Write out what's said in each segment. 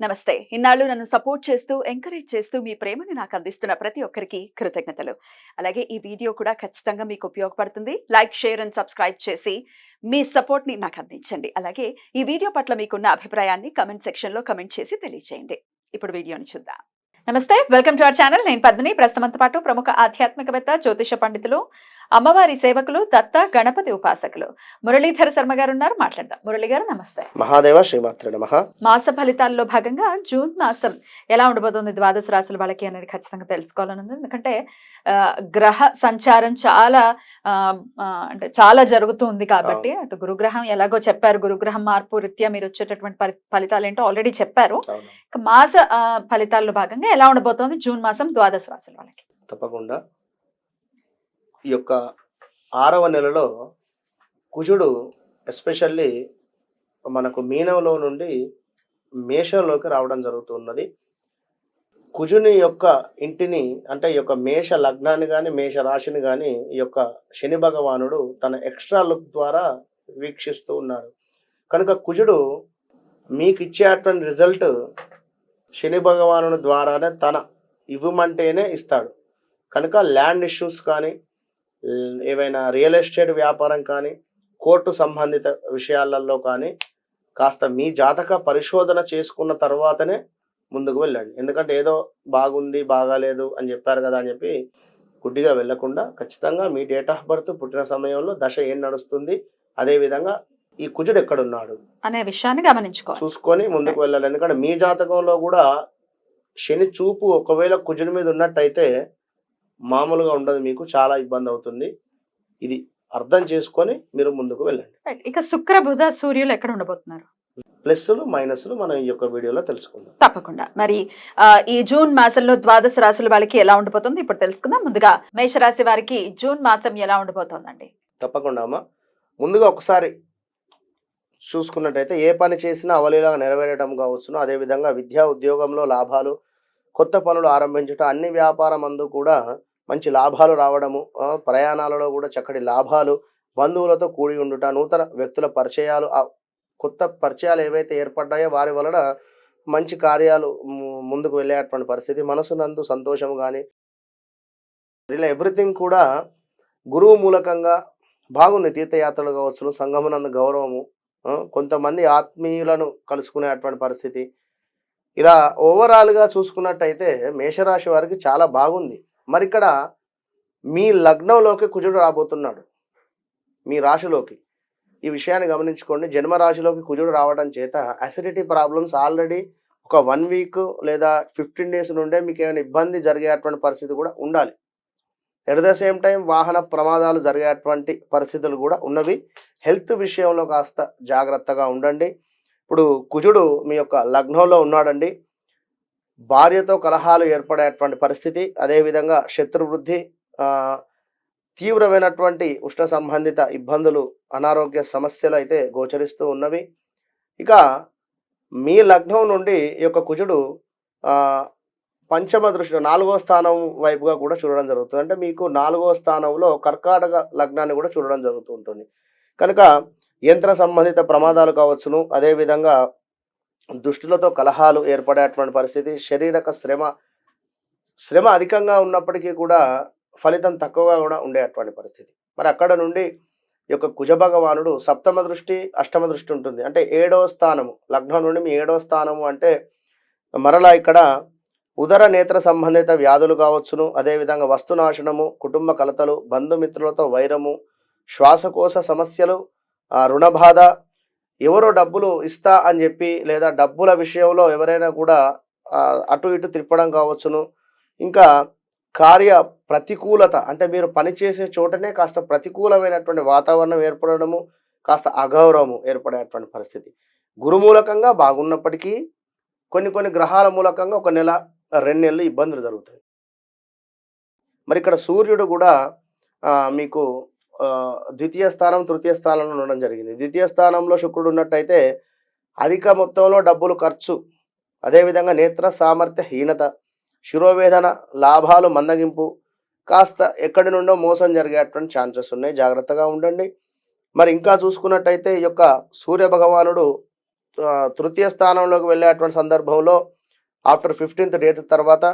నమస్తే. ఇన్నాళ్ళు నన్ను సపోర్ట్ చేస్తూ, ఎంకరేజ్ చేస్తూ మీ ప్రేమని నాకు అందిస్తున్న ప్రతి ఒక్కరికి కృతజ్ఞతలు. అలాగే ఈ వీడియో కూడా ఖచ్చితంగా మీకు ఉపయోగపడుతుంది. లైక్, షేర్ అండ్ సబ్స్క్రైబ్ చేసి మీ సపోర్ట్‌ని నాకు అందించండి. అలాగే ఈ వీడియో పట్ల మీకున్న అభిప్రాయాన్ని కామెంట్ సెక్షన్‌లో కామెంట్ చేసి తెలియజేయండి. ఇప్పుడు వీడియోని చూద్దాం. నమస్తే. Welcome to our channel. నేను పద్మిని. ప్రస్తుతంతో పాటు ప్రముఖ ఆధ్యాత్మికవేత్త, జ్యోతిష పండితులు, అమ్మవారి సేవకులు, దత్త గణపతి ఉపాసకులు మురళీధర శర్మ గారు ఉన్నారు. మాట్లాడదాం. మురళి గారు నమస్తే. మహాదేవ శ్రీమాత్రే నమః. మాస ఫలితాల్లో భాగంగా జూన్ మాసం ఎలా ఉండబోతుంది ద్వాదశ రాశుల వాళ్ళకి అనేది ఖచ్చితంగా తెలుసుకోవాలని ఉంది. ఎందుకంటే గ్రహ సంచారం చాలా అంటే చాలా జరుగుతుంది కాబట్టి అటు గురుగ్రహం ఎలాగో చెప్పారు, గురుగ్రహం మార్పు రీత్యా మీరు వచ్చేటటువంటి ఫలితాలు ఏంటో ఆల్రెడీ చెప్పారు. మాస ఫలితాల్లో భాగంగా ఎలా ఉండబోతోంది జూన్ మాసం ద్వాదశ రాశుల వాళ్ళకి? తప్పకుండా ఈ యొక్క 6వ నెలలో కుజుడు ఎస్పెషల్లీ మనకు మీనంలో నుండి మేషంలోకి రావడం జరుగుతున్నది. కుజుని యొక్క ఇంటిని అంటే ఈ యొక్క మేష లగ్నాన్ని కానీ మేష రాశిని కానీ ఈ యొక్క శని భగవానుడు తన ఎక్స్ట్రా లుక్ ద్వారా వీక్షిస్తూ ఉన్నాడు. కనుక కుజుడు మీకు ఇచ్చేటువంటి రిజల్ట్ శని భగవానుడి ద్వారానే తన ఇవ్వమంటేనే ఇస్తాడు. కనుక ల్యాండ్ ఇష్యూస్ కానీ, ఏవైనా రియల్ ఎస్టేట్ వ్యాపారం కానీ, కోర్టు సంబంధిత విషయాలలో కానీ కాస్త మీ జాతక పరిశోధన చేసుకున్న తర్వాతనే ముందుకు వెళ్ళండి. ఎందుకంటే ఏదో బాగుంది బాగాలేదు అని చెప్పారు కదా అని చెప్పి గుడ్డిగా వెళ్ళకుండా ఖచ్చితంగా మీ డేట్ ఆఫ్ బర్త్, పుట్టిన సమయంలో దశ ఏం నడుస్తుంది, అదేవిధంగా ఈ కుజుడు ఎక్కడున్నాడు అనే విషయాన్ని చూసుకొని ముందుకు వెళ్ళాలి. ఎందుకంటే మీ జాతకంలో కూడా శని చూపు ఒకవేళ కుజుడి మీద ఉన్నట్టయితే మామూలుగా ఉండదు, మీకు చాలా ఇబ్బంది అవుతుంది. ఇది అర్థం చేసుకొని మీరు ముందుకు వెళ్ళండి. ఇక శుక్ర, బుధ, సూర్యులు ఎక్కడ ఉండబోతున్నారు? ప్లస్లు మైనస్లు మనం ఈ యొక్క వీడియోలో తెలుసుకుందాం. తప్పకుండా. మరి ఈ జూన్ మాసంలో ద్వాదశ రాశుల వాళ్ళకి ఎలా ఉండబోతుంది ఇప్పుడు తెలుసుకుందాం. ముందుగా మేషరాశి వారికి జూన్ మాసం ఎలా ఉండబోతోందండి? తప్పకుండా అమ్మా. ముందుగా ఒకసారి చూసుకున్నట్టయితే ఏ పని చేసినా అవలీలాగా నెరవేరడం కావచ్చును. అదేవిధంగా విద్యా ఉద్యోగంలో లాభాలు, కొత్త పనులు ఆరంభించటం, అన్ని వ్యాపారం అందు కూడా మంచి లాభాలు రావడము, ప్రయాణాలలో కూడా చక్కటి లాభాలు, బంధువులతో కూడి ఉండుట, నూతన వ్యక్తుల పరిచయాలు, కొత్త పరిచయాలు ఏవైతే ఏర్పడ్డాయో వారి వలన మంచి కార్యాలు ముందుకు వెళ్ళేటువంటి పరిస్థితి, మనసునందు సంతోషం కానీ ఇలా ఎవ్రీథింగ్ కూడా గురువు మూలకంగా బాగుంది. తీర్థయాత్రలు కావచ్చును, సంగమనందు గౌరవము, కొంతమంది ఆత్మీయులను కలుసుకునేటువంటి పరిస్థితి, ఇలా ఓవరాల్గా చూసుకున్నట్టయితే మేషరాశి వారికి చాలా బాగుంది. మరి ఇక్కడ మీ లగ్నంలోకి కుజుడు రాబోతున్నాడు, మీ రాశిలోకి. ఈ విషయాన్ని గమనించుకోండి. జన్మరాశిలోకి కుజుడు రావడం చేత అసిడిటీ ప్రాబ్లమ్స్ ఆల్రెడీ ఒక 1 వీక్ లేదా 15 డేస్ నుండే మీకు ఏమైనా ఇబ్బంది జరిగేటువంటి పరిస్థితి కూడా ఉండాలి. ఎట్ ద సేమ్ టైం వాహన ప్రమాదాలు జరిగేటువంటి పరిస్థితులు కూడా ఉన్నవి. హెల్త్ విషయంలో కాస్త జాగ్రత్తగా ఉండండి. ఇప్పుడు కుజుడు మీ యొక్క లగ్నంలో ఉన్నాడండి. భార్యతో కలహాలు ఏర్పడేటువంటి పరిస్థితి, అదేవిధంగా శత్రువృద్ధి, తీవ్రమైనటువంటి ఉష్ణ సంబంధిత ఇబ్బందులు, అనారోగ్య సమస్యలు అయితే గోచరిస్తూ ఉన్నవి. ఇక మీ లగ్నం నుండి ఈ యొక్క కుజుడు పంచమ దృష్టి 4వ స్థానం వైపుగా కూడా చూడడం జరుగుతుంది. అంటే మీకు 4వ స్థానంలో కర్కాటక లగ్నాన్ని కూడా చూడడం జరుగుతూ ఉంటుంది. కనుక యంత్ర సంబంధిత ప్రమాదాలు కావచ్చును, అదేవిధంగా దుష్టులతో కలహాలు ఏర్పడేటువంటి పరిస్థితి, శారీరక శ్రమ అధికంగా ఉన్నప్పటికీ కూడా ఫలితం తక్కువగా కూడా ఉండేటువంటి పరిస్థితి. మరి అక్కడ నుండి ఈ యొక్క కుజ భగవానుడు సప్తమ దృష్టి, అష్టమ దృష్టి ఉంటుంది. అంటే 7వ స్థానము, లగ్నం నుండి మీ 7వ స్థానము అంటే మరలా ఇక్కడ ఉదర నేత్ర సంబంధిత వ్యాధులు కావచ్చును, అదేవిధంగా వస్తునాశనము, కుటుంబ కలతలు, బంధుమిత్రులతో వైరము, శ్వాసకోశ సమస్యలు, రుణబాధ, ఎవరో డబ్బులు ఇస్తా అని చెప్పి లేదా డబ్బుల విషయంలో ఎవరైనా కూడా అటు ఇటు తిప్పడం కావచ్చును. ఇంకా కార్య ప్రతికూలత, అంటే మీరు పనిచేసే చోటనే కాస్త ప్రతికూలమైనటువంటి వాతావరణం ఏర్పడము, కాస్త అగౌరవము ఏర్పడేటువంటి పరిస్థితి. గురుమూలకంగా బాగున్నప్పటికీ కొన్ని గ్రహాల మూలకంగా 1 నెల 2 నెలలు ఇబ్బందులు జరుగుతాయి. మరి ఇక్కడ సూర్యుడు కూడా మీకు ద్వితీయ స్థానం, తృతీయ స్థానంలో ఉండడం జరిగింది. ద్వితీయ స్థానంలో శుక్రుడు ఉన్నట్టయితే అధిక మొత్తంలో డబ్బులు ఖర్చు, అదేవిధంగా నేత్ర సామర్థ్య హీనత, శిరోవేదన, లాభాలు మందగింపు, కాస్త ఎక్కడి నుండో మోసం జరిగేటువంటి ఛాన్సెస్ ఉన్నాయి. జాగ్రత్తగా ఉండండి. మరి ఇంకా చూసుకున్నట్టయితే ఈ యొక్క సూర్య భగవానుడు తృతీయ స్థానంలోకి వెళ్ళేటువంటి సందర్భంలో ఆఫ్టర్ 15th డే తర్వాత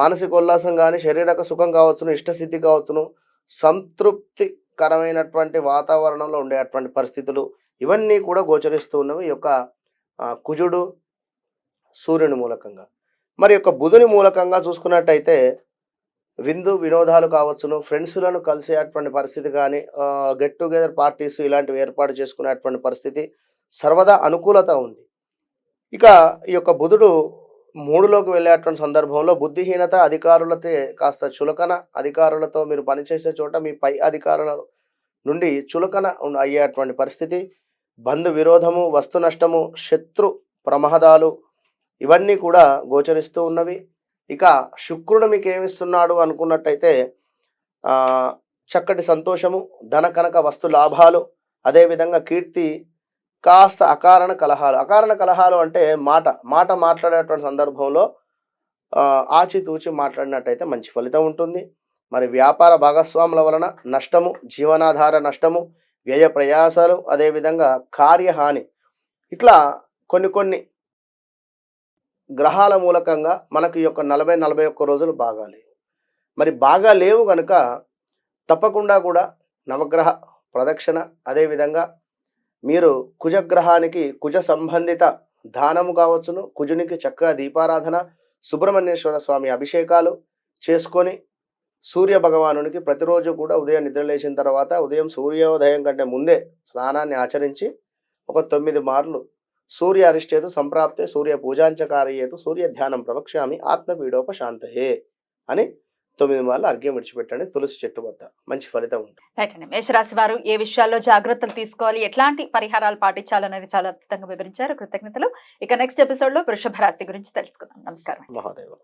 మానసిక ఉల్లాసం కానీ శారీరక సుఖం కావచ్చును, ఇష్టసిద్ధి కావచ్చును, సంతృప్తికరమైనటువంటి వాతావరణంలో ఉండేటువంటి పరిస్థితులు ఇవన్నీ కూడా గోచరిస్తూ ఉన్నవి ఈ యొక్క కుజుడు సూర్యుని మూలకంగా. మరి యొక్క బుధుని మూలకంగా చూసుకున్నట్టయితే విందు వినోదాలు కావచ్చును, ఫ్రెండ్స్లను కలిసేటువంటి పరిస్థితి కానీ, గెట్ టుగెదర్ పార్టీస్ ఇలాంటివి ఏర్పాటు చేసుకునేటువంటి పరిస్థితి సర్వదా అనుకూలత ఉంది. ఇక ఈ యొక్క బుధుడు 3లోకి వెళ్ళేటువంటి సందర్భంలో బుద్ధిహీనత, అధికారులతో కాస్త చులకన, అధికారులతో మీరు పనిచేసే చోట మీ పై అధికారుల నుండి చులకన అయ్యేటువంటి పరిస్థితి, బంధు విరోధము, వస్తు నష్టము, శత్రు ప్రమాదాలు ఇవన్నీ కూడా గోచరిస్తూ ఉన్నవి. ఇక శుక్రుడు మీకు ఏమిస్తున్నాడు అనుకున్నట్టయితే చక్కటి సంతోషము, ధన కనక వస్తు లాభాలు, అదేవిధంగా కీర్తి, కాస్త అకారణ కలహాలు అంటే మాట మాట్లాడేటువంటి సందర్భంలో ఆచితూచి మాట్లాడినట్టయితే మంచి ఫలితం ఉంటుంది. మరి వ్యాపార భాగస్వాముల వలన నష్టము, జీవనాధార నష్టము, వ్యయ ప్రయాసాలు, అదేవిధంగా కార్యహాని, ఇట్లా కొన్ని గ్రహాల మూలకంగా మనకు ఈ యొక్క 40-41 రోజులు బాగా లేవు. మరి బాగా లేవు కనుక తప్పకుండా కూడా నవగ్రహ ప్రదక్షిణ, అదేవిధంగా మీరు కుజగ్రహానికి కుజ సంబంధిత దానము కావచ్చును, కుజునికి చక్కగా దీపారాధన, సుబ్రహ్మణ్యేశ్వర స్వామి అభిషేకాలు చేసుకొని సూర్య భగవానునికి ప్రతిరోజు కూడా ఉదయం నిద్రలేచిన తర్వాత ఉదయం సూర్యోదయం కంటే ముందే స్నానాన్ని ఆచరించి ఒక 9 మార్లు సూర్య అరిష్టేతు సంప్రాప్తే సూర్య పూజాంచకారయేతు సూర్య ధ్యానం ప్రవక్ష్యామి ఆత్మపీడోపశాంతయే అని 9 మార్లు అర్ఘ్యం విడిచిపెట్టండి తులసి చెట్టు వద్ద. మంచి ఫలితం ఉంటుంది. రైట్ అండి. మేషరాశి వారు ఏ విషయాల్లో జాగ్రత్తలు తీసుకోవాలి, ఎట్లాంటి పరిహారాలు పాటించాలనేది చాలా అద్భుతంగా వివరించారు. కృతజ్ఞతలు. ఇక నెక్స్ట్ ఎపిసోడ్ లో వృషభ రాశి గురించి తెలుసుకుందాం. నమస్కారం. మహాదేవ.